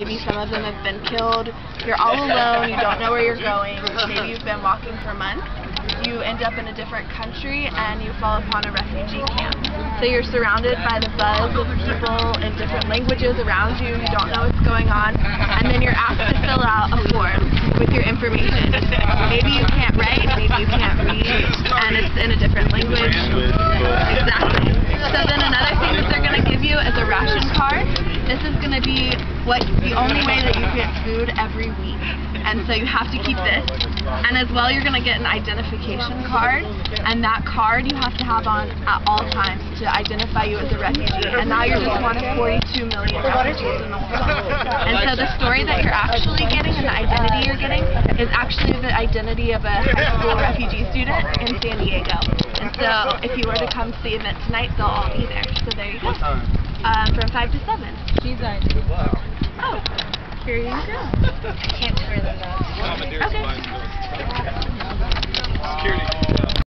Maybe some of them have been killed. You're all alone. You don't know where you're going. Maybe you've been walking for months. You end up in a different country and you fall upon a refugee camp. So you're surrounded by the buzz of people in different languages around you. You don't know what's going on. And then you're asked to fill out a form with your information. Maybe you can't write, maybe you can't read, and it's in a different language. Exactly. So then another thing that they're going to give you is a ration card. This is going to be the only way that you get food every week. And so you have to keep this. And as well, you're going to get an identification card. And that card you have to have on at all times to identify you as a refugee. And now you're just one of 42 million refugees in the world. And so the story that you're actually getting and the identity you're getting is actually the identity of a high school refugee student in San Diego. And so if you were to come to the event tonight, they'll all be there. So there you go. From 5 to 7. She's ID. Oh, here you go. I can't turn them off. Okay. Security.